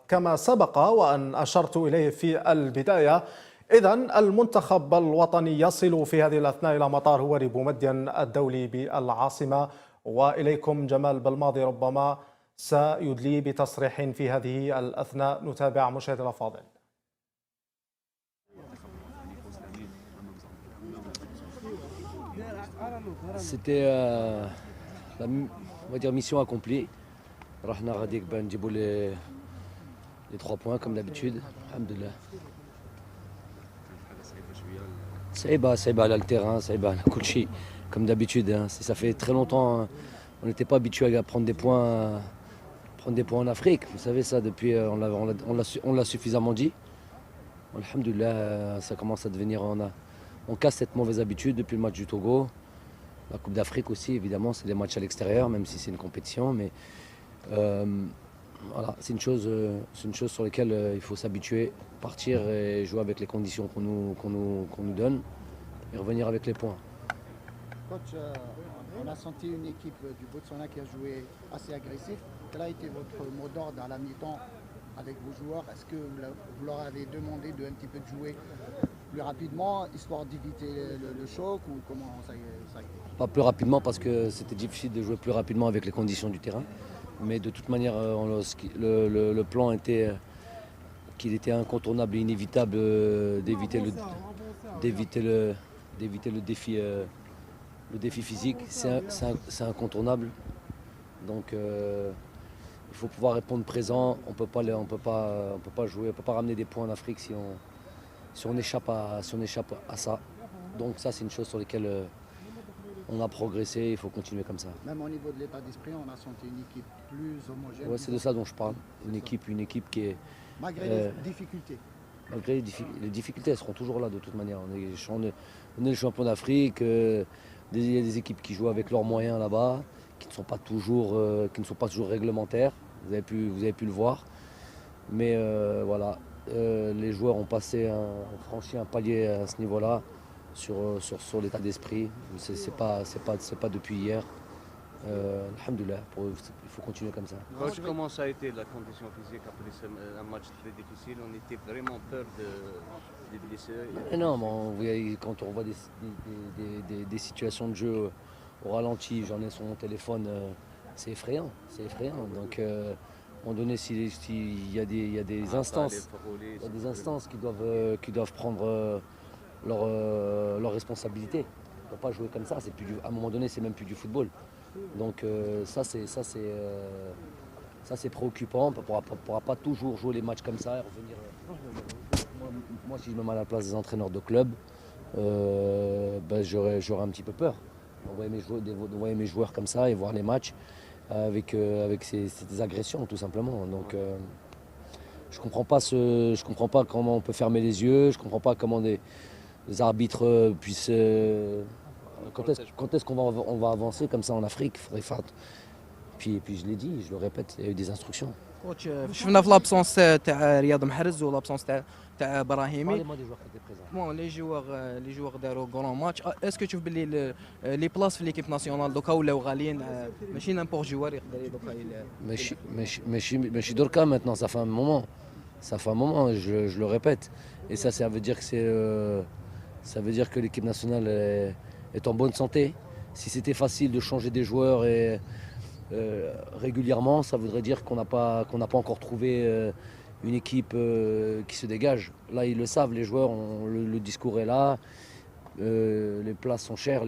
كما سبق وأن أشرت إليه في البداية. إذن المنتخب الوطني يصل في هذه الأثناء إلى مطار هوري بومدين الدولي بالعاصمة، وإليكم جمال بالماضي ربما سيدلي بتصريح في هذه الأثناء. نتابع مشاهدي الأفاضل. C'était on va dire mission accomplie. رحنا غاديك بان نجيبوا les 3 points comme d'habitude. Alhamdoulilah. صعيبة على التيران، صعيبة على كل شيء comme d'habitude. Ça fait très longtemps on n'était pas habitué à prendre des points en Afrique. Vous savez ça depuis on l'a suffisamment dit. Alhamdoulilah, ça commence à devenir on casse cette mauvaise habitude depuis le match du Togo. La Coupe d'Afrique aussi, évidemment, c'est des matchs à l'extérieur, même si c'est une compétition. Mais voilà, c'est une chose sur laquelle il faut s'habituer, partir et jouer avec les conditions qu'on nous donne et revenir avec les points. Coach, on a senti une équipe du Botswana qui a joué assez agressif. Quel a été votre mot d'ordre à la mi-temps avec vos joueurs? Est-ce que vous leur avez demandé de un petit peu de jouer plus rapidement, histoire d'éviter le choc, ou comment ça a été? Pas plus rapidement parce que c'était difficile de jouer plus rapidement avec les conditions du terrain. Mais de toute manière, le plan était qu'il était incontournable et inévitable d'éviter le défi physique. C'est incontournable. Donc il faut pouvoir répondre présent. On peut pas jouer, on peut pas ramener des points en Afrique si on échappe à ça. Donc ça, c'est une chose sur laquelle on a progressé, il faut continuer comme ça. Même au niveau de l'état d'esprit, on a senti une équipe plus homogène. Ouais, c'est de ça dont je parle. Une équipe qui est... Malgré les difficultés. Malgré les difficultés, elles seront toujours là de toute manière. On est le champion d'Afrique. Il y a des équipes qui jouent avec leurs moyens là-bas, qui ne sont pas toujours réglementaires. Vous avez pu le voir. Mais voilà, les joueurs ont franchi un palier à ce niveau-là. Sur l'état d'esprit, c'est pas depuis hier. Alhamdoulilah, il faut continuer comme ça. Coach, comment ça a été la condition physique après un match très difficile? On était vraiment peur des blessés. Non, mais quand on voit des situations de jeu au ralenti, j'en ai sur mon téléphone, c'est effrayant. Donc, à un moment donné, s'il y a des instances qui doivent prendre leur responsabilité. On ne peut pas jouer comme ça. À un moment donné, c'est même plus du football. Donc ça c'est préoccupant. On ne pourra pas toujours jouer les matchs comme ça et revenir. Moi, si je me mets à la place des entraîneurs de club, j'aurais un petit peu peur. D'envoyer mes joueurs comme ça et voir les matchs avec ces agressions, tout simplement. Donc je comprends pas comment on peut fermer les yeux. Je comprends pas comment les arbitres puissent... Quand est-ce qu'on va avancer comme ça en Afrique? Puis je l'ai dit, je le répète, il y a eu des instructions. كوتش شفنا في لابسونس تاع رياض محرز ولابسونس تاع براهيمي بون لي جوغ داروا كرون ماتش. اسكو تشوف باللي لي بلاص في ليكيب ناسيونال دوكا ولاو غاليين ماشي نامبور جوار يقدر دوكا ماشي دركا maintenant ça fait un moment je le répète, et ça veut dire que l'équipe nationale est en bonne santé. Si c'était facile de changer des joueurs régulièrement, ça voudrait dire qu'on n'a pas encore trouvé une équipe qui se dégage. Là, ils le savent, les joueurs, le discours est là. Les places sont chères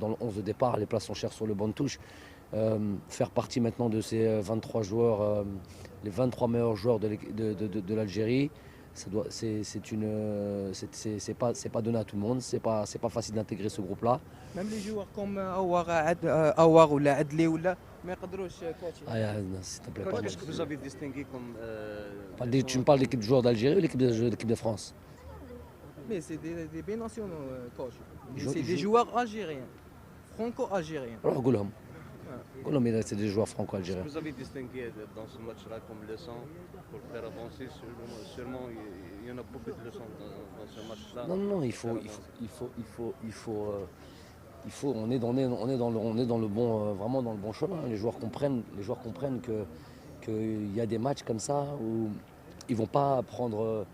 dans le 11 de départ, les places sont chères sur le banc de touche. Faire partie maintenant de ces 23 joueurs, les 23 meilleurs joueurs de l'Algérie, c'est pas donné à tout le monde, c'est pas facile d'intégrer ce groupe-là. Même les joueurs comme Awar ou Adli ou là, mais s'il te plaît. Qu'est-ce que vous avez distingué comme Tu me parles de l'équipe de joueurs d'Algérie ou l'équipe de France? Mais c'est des binationaux, coach. C'est des joueurs algériens, franco-algériens. Alors, Goulam, c'est des joueurs franco-algériens. Qu'est-ce que vous avez distingué dans ce match-là comme leçon pour faire avancer? Sûrement, il y en a beaucoup de leçons dans ce match-là. Non, on est dans le bon, vraiment dans le bon chemin. Les joueurs comprennent que qu'il y a des matchs comme ça où ils ne vont pas prendre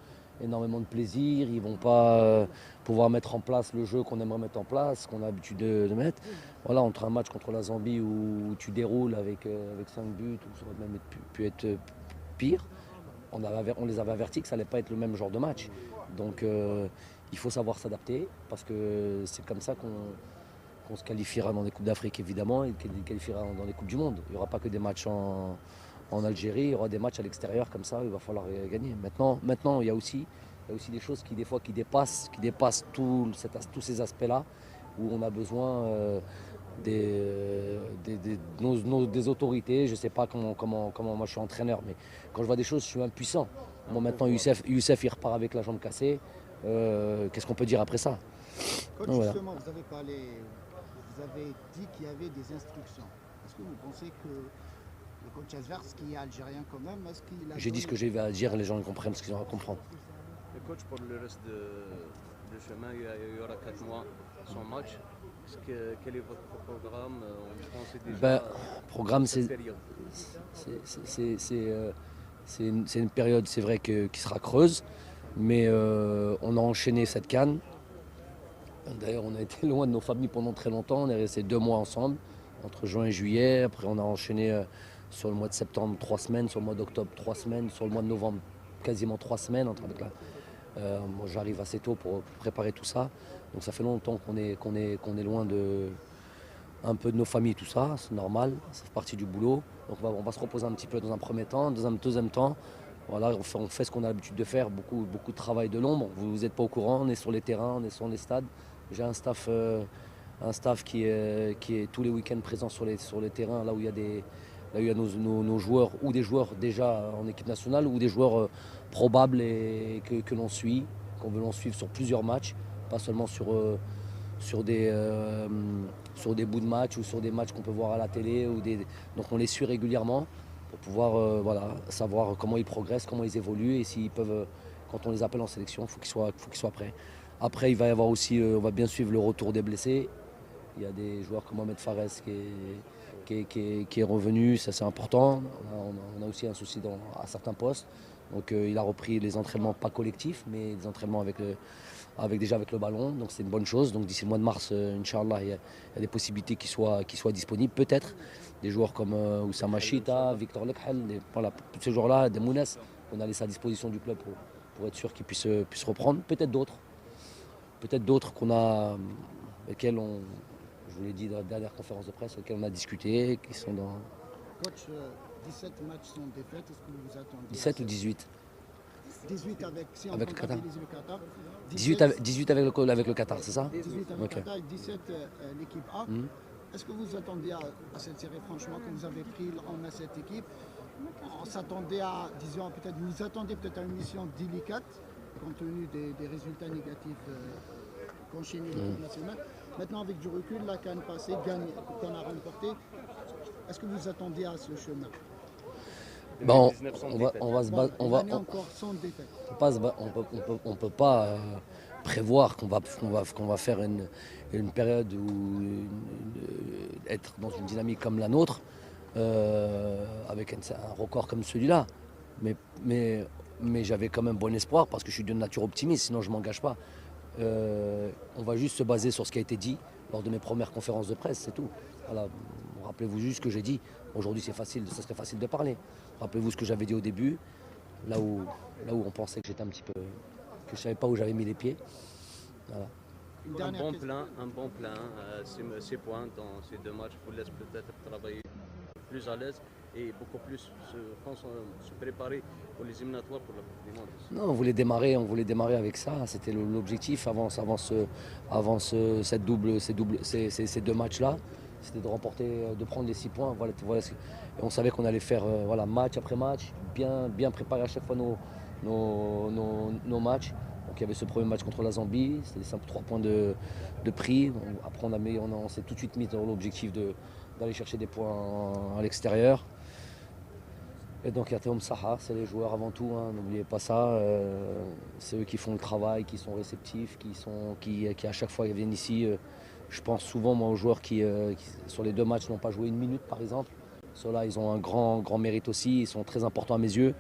énormément de plaisir, ils ne vont pas pouvoir mettre en place le jeu qu'on aimerait mettre en place, qu'on a l'habitude de mettre. Voilà, entre un match contre la Zambie où tu déroules avec 5 buts, ou ça aurait même pu être pire, on les avait avertis que ça n'allait pas être le même genre de match. Donc il faut savoir s'adapter parce que c'est comme ça qu'on se qualifiera dans les Coupes d'Afrique évidemment et qu'on se qualifiera dans les Coupes du Monde. Il n'y aura pas que des matchs en Algérie, il y aura des matchs à l'extérieur comme ça, il va falloir gagner. Maintenant il y a aussi des choses qui des fois qui dépassent tous ces aspects-là où on a besoin des autorités. Je ne sais pas comment moi je suis entraîneur, mais quand je vois des choses, je suis impuissant. Moi maintenant Youssef il repart avec la jambe cassée. Qu'est-ce qu'on peut dire après ça? Coach, Donc, voilà. justement, vous avez dit qu'il y avait des instructions. Est-ce que vous pensez que le coach Asvers, qui est algérien quand même, est-ce qu'il a... J'ai dit ce que j'ai à dire, les gens comprennent ce qu'ils ont à comprendre. Le coach, pour le reste du chemin, il y aura 4 mois sans match. Quel est votre programme? On pensait déjà Programme, cette c'est période. c'est une période, c'est vrai, qui sera creuse, mais on a enchaîné cette CAN. D'ailleurs, on a été loin de nos familles pendant très longtemps. On est resté 2 mois ensemble, entre juin et juillet. Après, on a enchaîné sur le mois de septembre 3 semaines, sur le mois d'octobre 3 semaines, sur le mois de novembre quasiment 3 semaines. Moi, j'arrive assez tôt pour préparer tout ça. Donc ça fait longtemps qu'on est loin un peu de nos familles, tout ça. C'est normal, ça fait partie du boulot. Donc on va se reposer un petit peu dans un premier temps. Dans un deuxième temps, voilà, on fait ce qu'on a l'habitude de faire, beaucoup de travail de l'ombre. Vous n'êtes pas au courant, on est sur les terrains, on est sur les stades. J'ai un staff qui est tous les week-ends présent sur les terrains, là où il y a nos joueurs, ou des joueurs déjà en équipe nationale, ou des joueurs probables et que l'on suit, qu'on veut l'on suivre sur plusieurs matchs, pas seulement sur des bouts de match ou sur des matchs qu'on peut voir à la télé. Donc on les suit régulièrement pour pouvoir savoir comment ils progressent, comment ils évoluent et s'ils peuvent, quand on les appelle en sélection, il faut qu'ils soient prêts. Après, il va y avoir aussi, on va bien suivre le retour des blessés. Il y a des joueurs comme Mohamed Fares qui est revenu, ça c'est important. On a aussi un souci à certains postes. Donc il a repris les entraînements pas collectifs, mais des entraînements avec le ballon. Donc c'est une bonne chose. Donc d'ici le mois de mars, Inch'Allah, il y a des possibilités qui soient disponibles. Peut-être des joueurs comme Oussama Chita, Victor Lekhel, voilà, tous ces joueurs-là, des Mounes, on a laissé à disposition du club pour être sûr qu'ils puissent reprendre. Peut-être d'autres lesquels je vous l'ai dit dans la dernière conférence de presse, lesquels on a discuté, qui sont dans... Coach, 17 matchs sans défaite, est-ce que vous vous attendez 17 ou 18 18 avec, si on Avec le Qatar. comptabilise le Qatar. 18 avec le Qatar, c'est ça? 18 avec Ok. le Qatar et 17 l'équipe A. Est-ce que vous vous attendiez à cette série, franchement, que vous avez pris en à cette équipe? On s'attendait à, disons, peut-être, vous vous attendez peut-être à une mission délicate, compte tenu des résultats négatifs qu'ont enchaîné l'équipe nationale. Maintenant, avec du recul, la CAN passée, qu'on a remporté, est-ce que vous vous attendiez à ce chemin? Bon, 2019 sans on défaite. va se Bon, battre. une année encore sans défaite. On peut pas prévoir qu'on va faire une période où être dans une dynamique comme la nôtre avec un record comme celui-là. Mais j'avais quand même bon espoir parce que je suis de nature optimiste, sinon je ne m'engage pas. On va juste se baser sur ce qui a été dit lors de mes premières conférences de presse, c'est tout. Voilà. Rappelez-vous juste ce que j'ai dit. Aujourd'hui, ça serait facile de parler. Rappelez-vous ce que j'avais dit au début, là où on pensait que j'étais un petit peu, que je savais pas où j'avais mis les pieds. Voilà. Une Un dernière bon question. plan. 6 points dans ces 2 matchs vous laisse peut-être travailler plus à l'aise et beaucoup plus se préparer pour les éliminatoires pour la Coupe du Monde. Non, on voulait démarrer avec ça. C'était l'objectif avant ces 2 matchs-là. C'était de prendre les 6 points. Voilà, et on savait qu'on allait faire match après match, bien préparer à chaque fois nos matchs. Donc il y avait ce premier match contre la Zambie, c'était des simples 3 points de prix. Après on s'est tout de suite mis dans l'objectif d'aller chercher des points à l'extérieur. Et donc il y a Théom Saha, c'est les joueurs avant tout, hein, n'oubliez pas ça. C'est eux qui font le travail, qui sont réceptifs, qui à chaque fois viennent ici. Je pense souvent moi aux joueurs qui sur les 2 matchs n'ont pas joué 1 minute par exemple. Ceux-là, ils ont un grand mérite aussi. Ils sont très importants à mes yeux.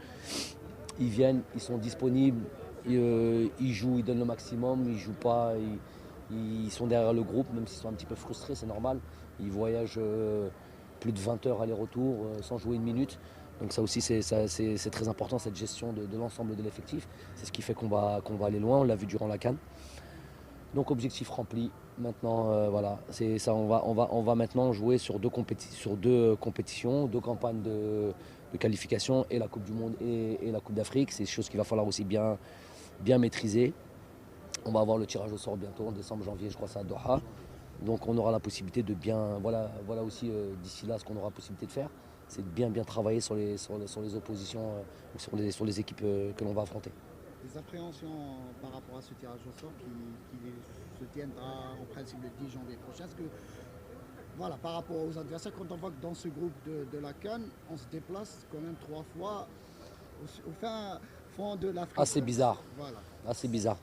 Ils viennent, ils sont disponibles, ils jouent, ils donnent le maximum, ils jouent pas, ils sont derrière le groupe, même s'ils sont un petit peu frustrés, c'est normal. Ils voyagent plus de 20 heures aller-retour sans jouer une minute. Donc ça aussi, c'est très important, cette gestion de l'ensemble de l'effectif. C'est ce qui fait qu'on va aller loin, on l'a vu durant la CAN. Donc objectif rempli. Maintenant, voilà, c'est ça. On va maintenant jouer sur deux compétitions, deux campagnes de qualification, et la Coupe du Monde et la Coupe d'Afrique. C'est des choses qu'il va falloir aussi bien maîtriser. On va avoir le tirage au sort bientôt, en décembre, janvier, je crois, c'est à Doha. Donc on aura la possibilité de bien, voilà aussi d'ici là, ce qu'on aura la possibilité de faire, c'est de bien travailler sur les oppositions, sur les équipes que l'on va affronter. Des appréhensions par rapport à ce tirage au sort qui se tiendra en principe le 10 janvier prochain. Est-ce que, voilà, par rapport aux adversaires, quand on voit que dans ce groupe de la CAN, on se déplace quand même 3 fois au fin fond de l'Afrique. Assez bizarre. Voilà. Assez bizarre.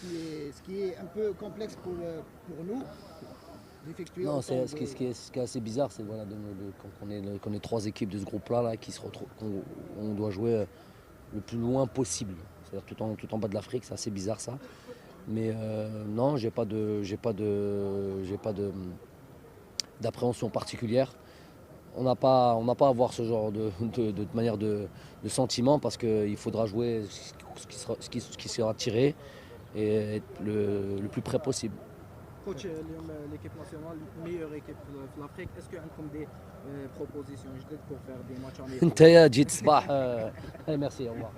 Ce qui est un peu complexe pour nous d'effectuer. Non, ce qui est assez bizarre, c'est voilà, qu'on est 3 équipes de ce groupe-là là, qui se retrouvent, qu'on doit jouer le plus loin possible. C'est-à-dire tout en bas de l'Afrique, c'est assez bizarre ça. Mais non, j'ai pas d'appréhension particulière. On n'a pas à avoir ce genre de manière de sentiment, parce qu'il faudra jouer ce qui sera tiré et être le plus près possible. Coach, l'équipe nationale, meilleure équipe de l'Afrique, est-ce qu'il y a des propositions pour faire des matchs en انت يا جيت صباح. merci, au revoir.